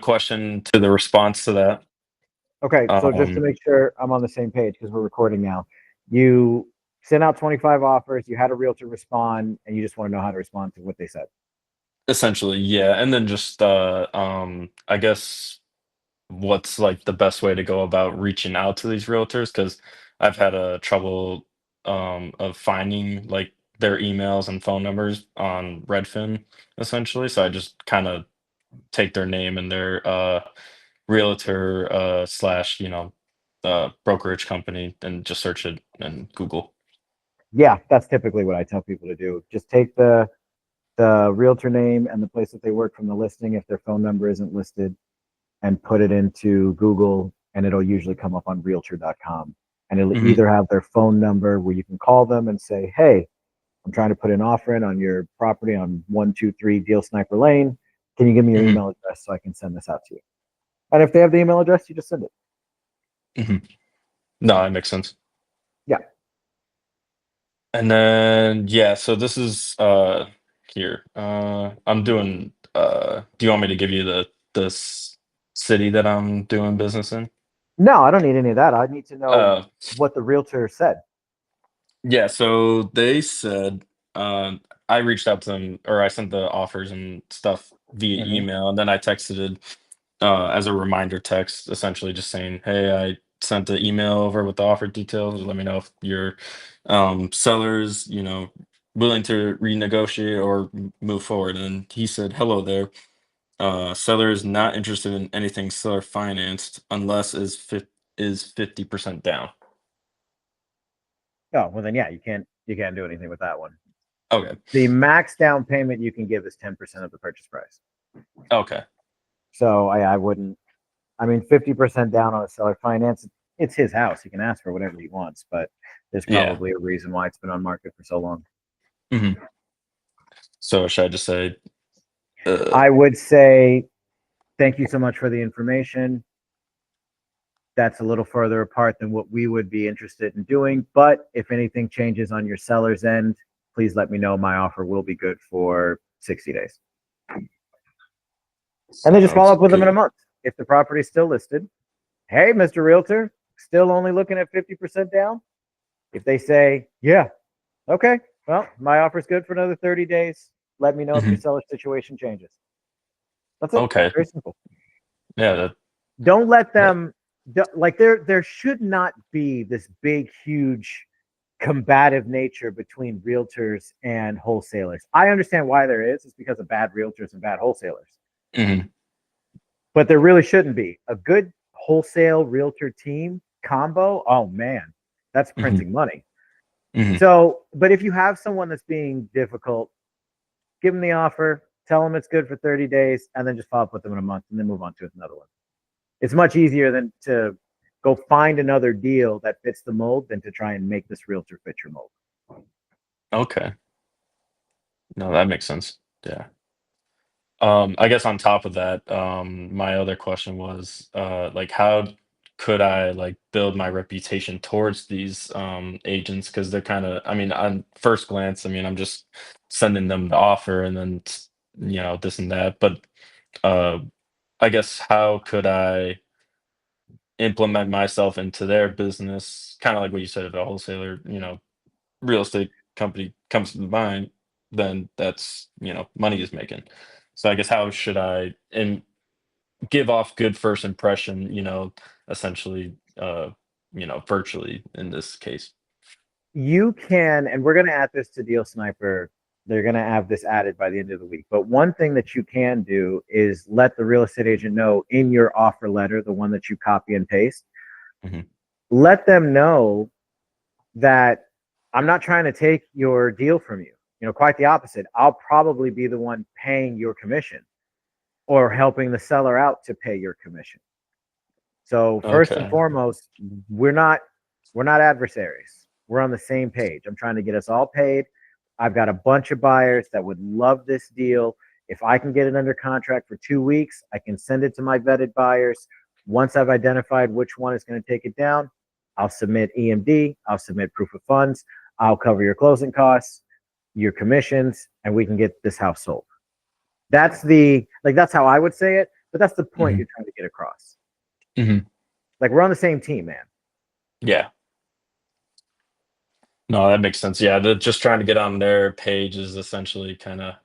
question to the response to that. Okay, so just to Um, make sure I'm on the same page, because we're recording now, you sent out 25 offers, you had a realtor respond, and you just want to know how to respond to what they said. Essentially, yeah, and then just I guess what's like the best way to go about reaching out to these realtors because I've had a trouble of finding like their emails and phone numbers on Redfin essentially. So I just kind of take their name and their realtor slash brokerage company and just search it in Google. Yeah, that's typically what I tell people to do. Just take the realtor name and the place that they work from the listing if their phone number isn't listed, and put it into Google, and it'll usually come up on realtor.com. And it'll Hmm. either have their phone number where you can call them and say, hey, I'm trying to put an offer in on your property on 123 Deal Sniper Lane. Can you give me your Hmm. email address so I can send this out to you? And if they have the email address, you just send it. Hmm. No, that makes sense. Yeah. And then yeah, so this is here. I'm doing do you want me to give you the city that I'm doing business in? No, I don't need any of that. I need to know Uh what the realtor said. yeah, so they said I reached out to them or I sent the offers and stuff via Hmm. email and then I texted it as a reminder text essentially just saying, "Hey, I sent the email over with the offer details. Let me know if your sellers, willing to renegotiate or move forward." And he said, "Hello there. Seller is not interested in anything seller financed unless is 50% down." Oh, well then, yeah, you can't do anything with that one. Okay. The max down payment you can give is 10% of the purchase price. Okay. So I wouldn't. I mean, 50% down on a seller finance. It's his house. He can ask for whatever he wants, but there's Yeah. probably a reason why it's been on market for so long. Hmm. So should I just say I would say thank you so much for the information. That's a little further apart than what we would be interested in doing. But if anything changes on your seller's end, please let me know. My offer will be good for 60 days. And then just follow sounds up with them in a good? month. If the property is still listed, hey, Mr. Realtor, still only looking at 50% down? If they say, yeah, okay, well, my offer's good for another 30 days. Let me know if your Hmm. seller situation changes. That's it. Okay. Very simple. Yeah, that Don't let that them, like, there should not be this big, huge combative nature between realtors and wholesalers. I understand why there is. It's because of bad realtors and bad wholesalers. mhm, But there really shouldn't be. A good wholesale realtor team combo, oh man, that's mhm, printing money. mhm. So, but if you have someone that's being difficult, give them the offer, tell them it's good for 30 days, and then just follow up with them in a month and then move on to another one. It's much easier than to go find another deal that fits the mold than to try and make this realtor fit your mold. Okay. No, that makes sense. Yeah. I guess on top of that, my other question was, like, how could I like build my reputation towards these agents? Because they're kind of, I mean, on first glance, I mean, I'm just sending them the offer and then this and that. But uh, I guess how could I implement myself into their business? Kind of like what you said, if a wholesaler, real estate company comes to mind, then that's, money is making. So I guess how should I and give off good first impression, essentially, virtually in this case. You can, and we're going to add this to Deal Sniper. They're going to have this added by the end of the week. But one thing that you can do is let the real estate agent know in your offer letter, the one that you copy and paste, Mhm, let them know that I'm not trying to take your deal from you. Quite the opposite. I'll probably be the one paying your commission or helping the seller out to pay your commission. So first and okay, foremost, we're not adversaries. We're on the same page. I'm trying to get us all paid. I've got a bunch of buyers that would love this deal. If I can get it under contract for 2 weeks, I can send it to my vetted buyers. Once I've identified which one is going to take it down, I'll submit EMD, I'll submit proof of funds, I'll cover your closing costs, your commissions, and we can get this house sold. That's how I would say it. But that's the point Hmm. you're trying to get across. Hmm. Like we're on the same team, man. Yeah. No, that makes sense. Yeah, just trying to get on their page is essentially kind of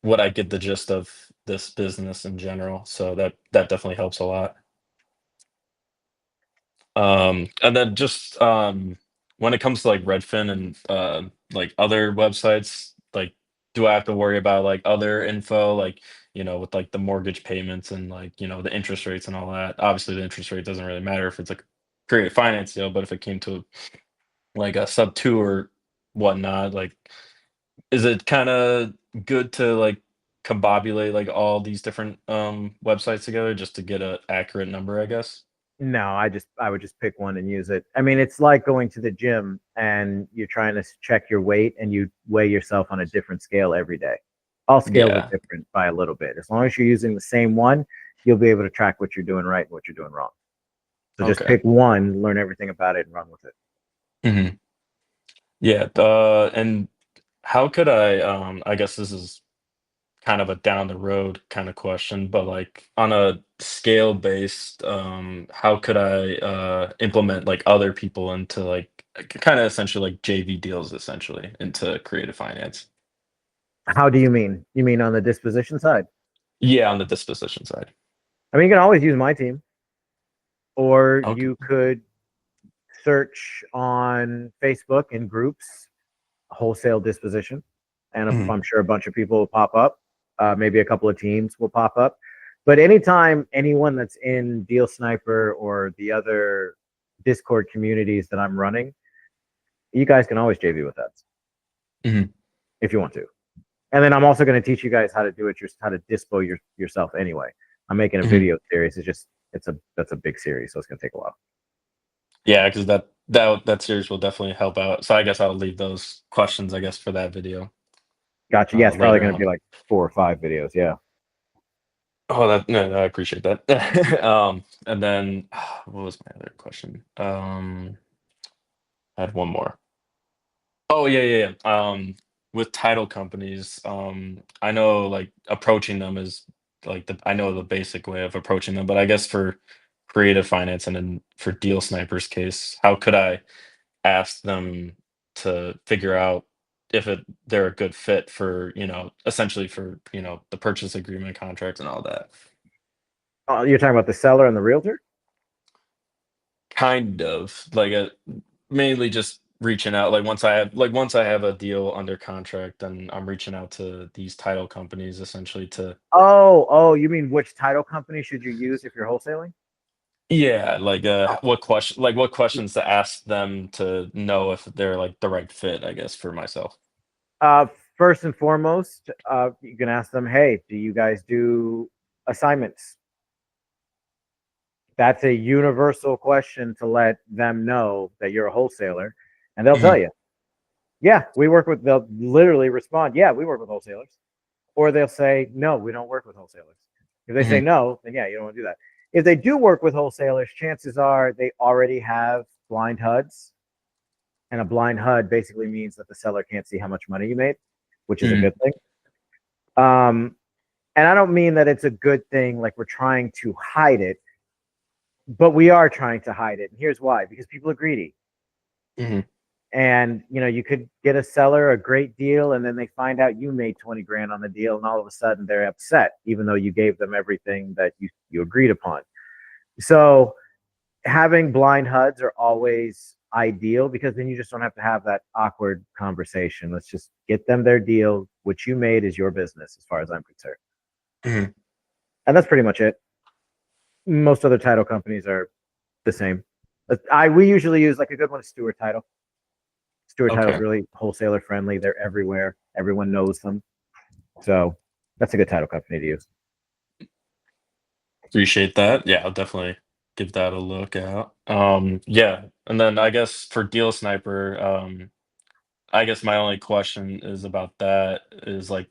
what I get the gist of this business in general. So that definitely helps a lot. And then just when it comes to like Redfin and like other websites, like do I have to worry about like other info, like with like the mortgage payments and like the interest rates and all that? Obviously, the interest rate doesn't really matter if it's like create a finance deal, but if it came to like a sub two or whatnot, like is it kind of good to like combobulate like all these different websites together just to get a accurate number, I guess? No, I would just pick one and use it. I mean, it's like going to the gym and you're trying to check your weight and you weigh yourself on a different scale every day. All scales are Yeah. different by a little bit. As long as you're using the same one, you'll be able to track what you're doing right and what you're doing wrong. So just Okay. pick one, learn everything about it, and run with it. Hmm. Yeah. And how could I guess this is kind of a down the road kind of question, but like on a scale based, how could I implement like other people into like kind of essentially like JV deals essentially into creative finance? How do you mean? You mean on the disposition side? Yeah, on the disposition side. I mean, you can always use my team, or Okay. you could search on Facebook in groups, wholesale disposition, and Mhm. I'm sure a bunch of people will pop up. Maybe a couple of teams will pop up. But anytime anyone that's in Deal Sniper or the other Discord communities that I'm running, you guys can always JV with us Mhm. if you want to. And then I'm also going to teach you guys how to do it, how to dispo yourself anyway. I'm making a Mhm. video series. That's a big series, so it's going to take a while. Yeah, because that series will definitely help out. So I guess I'll leave those questions, I guess, for that video Gotcha. Yeah, it's probably later going to be on. like 4 or 5 videos. Yeah. Oh, that no, no, I appreciate that. And then what was my other question? I had one more. Oh yeah, yeah, yeah. With title companies, I know like approaching them is like I know the basic way of approaching them, but I guess for creative finance and then for Deal Sniper's case, how could I ask them to figure out if they're a good fit for, essentially for, the purchase agreement contract and all that. Oh, you're talking about the seller and the realtor? Kind of like mainly just reaching out. Like once I have a deal under contract, then I'm reaching out to these title companies essentially to Oh, you mean which title company should you use if you're wholesaling? yeah, like what questions to ask them to know if they're like the right fit, I guess, for myself. Uh, First and foremost, you can ask them, hey, do you guys do assignments? That's a universal question to let them know that you're a wholesaler, and they'll tell Mhm. you, yeah, they'll literally respond, yeah, we work with wholesalers. Or they'll say, no, we don't work with wholesalers. If they say Mhm. no, then yeah, you don't want to do that. If they do work with wholesalers, chances are they already have blind HUDs. And a blind HUD basically means that the seller can't see how much money you made, which is a Mhm. good thing. Um, and I don't mean that it's a good thing, like we're trying to hide it, but we are trying to hide it. And here's why: because people are greedy. Mhm. And you could get a seller a great deal, and then they find out you made 20 grand on the deal, and all of a sudden they're upset, even though you gave them everything that you agreed upon. So having blind HUDs are always ideal because then you just don't have to have that awkward conversation. Let's just get them their deal. What you made is your business, as far as I'm concerned. Mhm. And that's pretty much it. Most other title companies are the same. We usually use like a good one is Stewart Title. Stewart Title's Okay. really wholesaler friendly. They're everywhere. Everyone knows them. So that's a good title company to use. Appreciate that. Yeah, I'll definitely give that a look out. Yeah, and then I guess for Deal Sniper, I guess my only question is about that is like,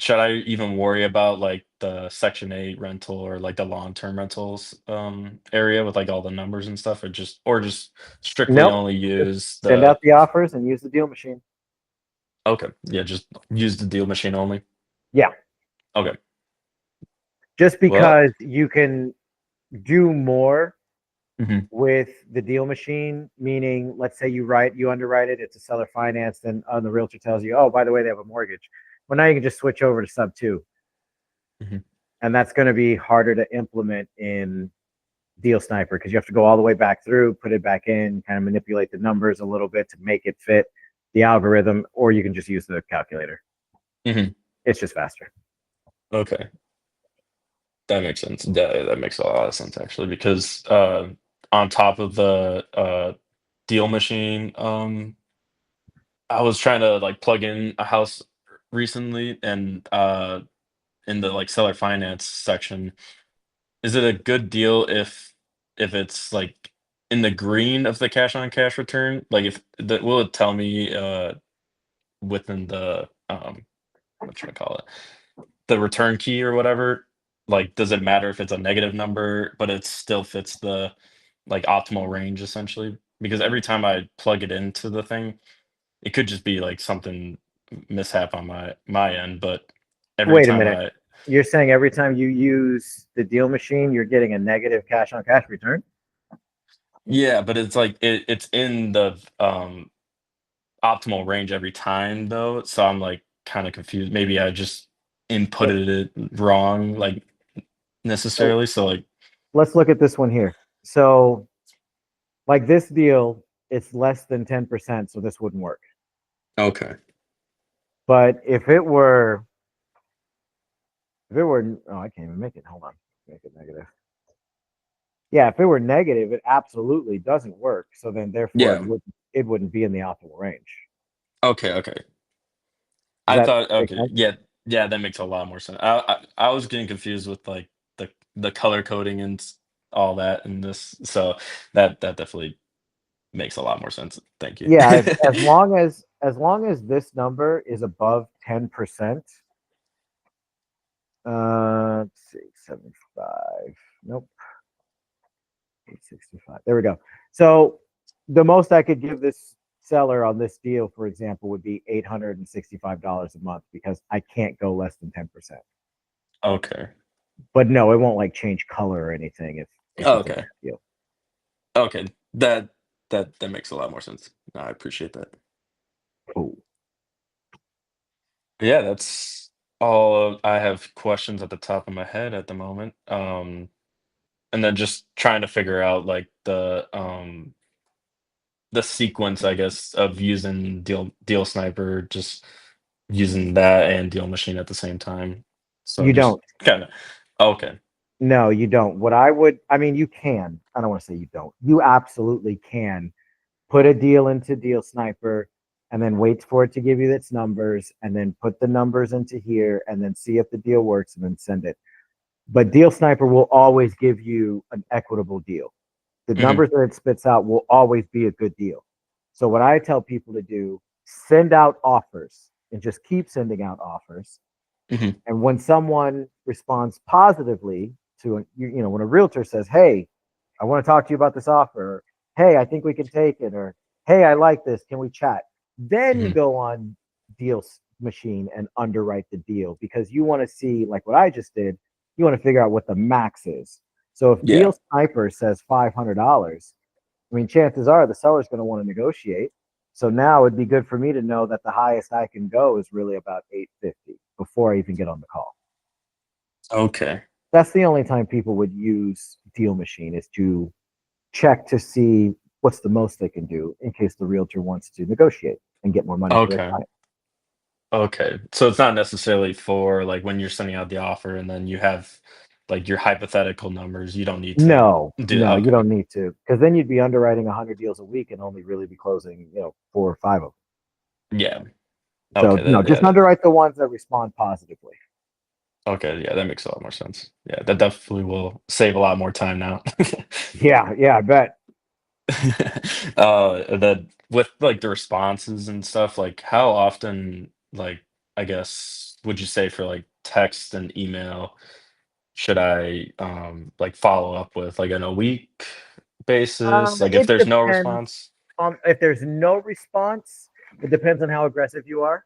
should I even worry about like the Section 8 rental or like the long-term rentals area with like all the numbers and stuff, or just strictly Nope. only Just use send the out the offers and use the deal machine. okay, yeah, just use the deal machine only. Yeah. Okay. just Well, because you can do more mhm, with the deal machine, meaning let's say you underwrite it, it's a seller finance, then the realtor tells you, oh, by the way, they have a mortgage. Well, now you can just switch over to sub two. mhm. And that's going to be harder to implement in Deal Sniper because you have to go all the way back through, put it back in, kind of manipulate the numbers a little bit to make it fit the algorithm, or you can just use the calculator. Mhm. It's just faster. Okay, that makes sense. That makes a lot of sense actually because, on top of the, deal machine, I was trying to, like, plug in a house recently and, in the, like, seller finance section, is it a good deal if it's, like, in the green of the cash on cash return? Like, if the will it tell me, within the, what should I call it? The return key or whatever, like, does it matter if it's a negative number, but it still fits the, like, optimal range essentially? Because every time I plug it into the thing, it could just be, like, something mishap on my end, but every Wait a time minute. I You're saying every time you use the deal machine, you're getting a negative cash on cash return? yeah, but it's like it's in the, optimal range every time though, so I'm, like, kinda confused. Maybe I just So, inputted it wrong, like, so necessarily, so, like let's look at this one here. So, like this deal, it's less than 10%, so this wouldn't work. okay. But if it were, oh, I can't even make it. Hold on, make it negative. Yeah, if it were negative, it absolutely doesn't work. So then, therefore, Yeah. it wouldn't be in the optimal range. Okay, okay. Does I that thought make okay, sense? yeah, yeah, that makes a lot more sense. I was getting confused with, like, the color coding and all that and this, so that definitely makes a lot more sense. Thank you. Yeah, as long as this number is above 10%, let's see, 75. Nope, 865. There we go. So the most I could give this seller on this deal, for example, would be $865 a month because I can't go less than 10%. Okay. But no, it won't like change color or anything if Oh, it's a bad okay. deal. Okay. That makes a lot more sense. No, I appreciate that. Cool. Yeah, that's all I have questions at the top of my head at the moment. And then just trying to figure out, like, the sequence, I guess, of using Deal Sniper, just using that and Deal Machine at the same time. So You just don't. kinda okay. No, you don't. I mean, you can. I don't want to say you don't. You absolutely can put a deal into Deal Sniper and then wait for it to give you its numbers and then put the numbers into here and then see if the deal works and then send it. But Deal Sniper will always give you an equitable deal. The Mhm, numbers that it spits out will always be a good deal. So what I tell people to do, send out offers and just keep sending out offers. mhm, And when someone responds positively to when a realtor says, "Hey, I want to talk to you about this offer," or, "Hey, I think we can take it," or, "Hey, I like this. Can we chat?" Then you mhm. go on Deals Machine and underwrite the deal because you want to see, like what I just did, you want to figure out what the max is. So if Yeah, Deal Sniper says $500, I mean, chances are the seller's going to want to negotiate. So now it'd be good for me to know that the highest I can go is really about 850 before I even get on the call. okay, That's the only time people would use Deal Machine is to check to see what's the most they can do in case the realtor wants to negotiate and get more money for their okay, client. okay. So it's not necessarily for, like, when you're sending out the offer and then you have, like, your hypothetical numbers, you don't need to No, do no, you okay. don't need to because then you'd be underwriting 100 deals a week and only really be closing, four or five of Yeah, them. So okay, no, that just yeah, underwrite the ones that respond positively. okay, yeah, that makes a lot more sense. Yeah, that definitely will save a lot more time now. Yeah, yeah, I bet. That with, like, the responses and stuff, like, how often, like, I guess, would you say for, like, text and email, should I, like, follow up with, like, in a week basis? Like, if It there's no depends. response? If there's no response, it depends on how aggressive you are.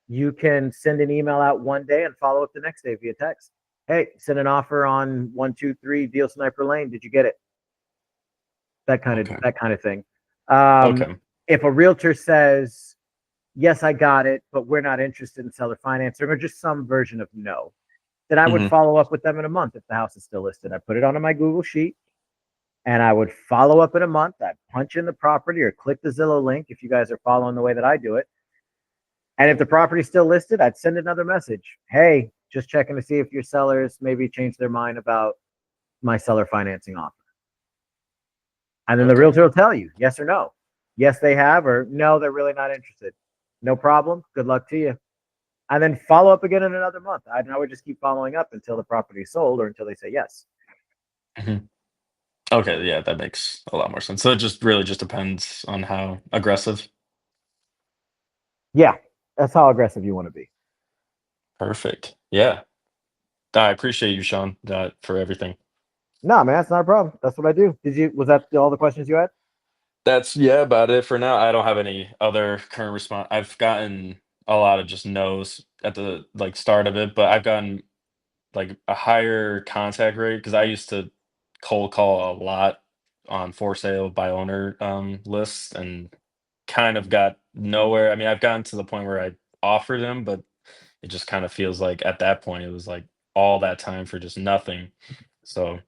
You can send an email out one day and follow up the next day via text. Hey, send an offer on 123 Deal Sniper Lane. Did you get it? Okay. That kind of thing. Um, Okay. if a realtor says, yes, I got it, but we're not interested in seller financing, or just some version of no, then I would Hmm. follow up with them in a month if the house is still listed. I put it onto my Google sheet and I would follow up in a month. I'd punch in the property or click the Zillow link if you guys are following the way that I do it. And if the property's still listed, I'd send another message. Hey, just checking to see if your sellers maybe changed their mind about my seller financing offer. And then the Okay. realtor will tell you yes or no. Yes, they have, or no, they're really not interested. No problem. Good luck to you. And then follow up again in another month. I would just keep following up until the property is sold or until they say yes. Mhm. Okay, yeah, that makes a lot more sense. So it just really just depends on how aggressive. Yeah, that's how aggressive you want to be. Perfect. Yeah. I appreciate you, Sean, for everything. No, man, that's not a problem. That's what I do. Was that all the questions you had? That's yeah, about it for now. I don't have any other current response. I've gotten a lot of just no's at the like start of it, but I've gotten like a higher contact rate because I used to cold call a lot on for sale by owner lists and kind of got nowhere. I mean, I've gotten to the point where I offered them, but it just kind of feels like at that point it was like all that time for just nothing. So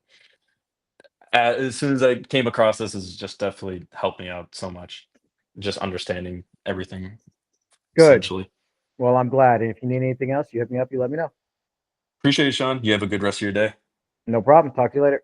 as soon as I came across this, has just definitely helped me out so much. Just understanding everything Good. essentially. Well, I'm glad. And if you need anything else, you hit me up, you let me know. Appreciate it, Sean. You have a good rest of your day. No problem. Talk to you later.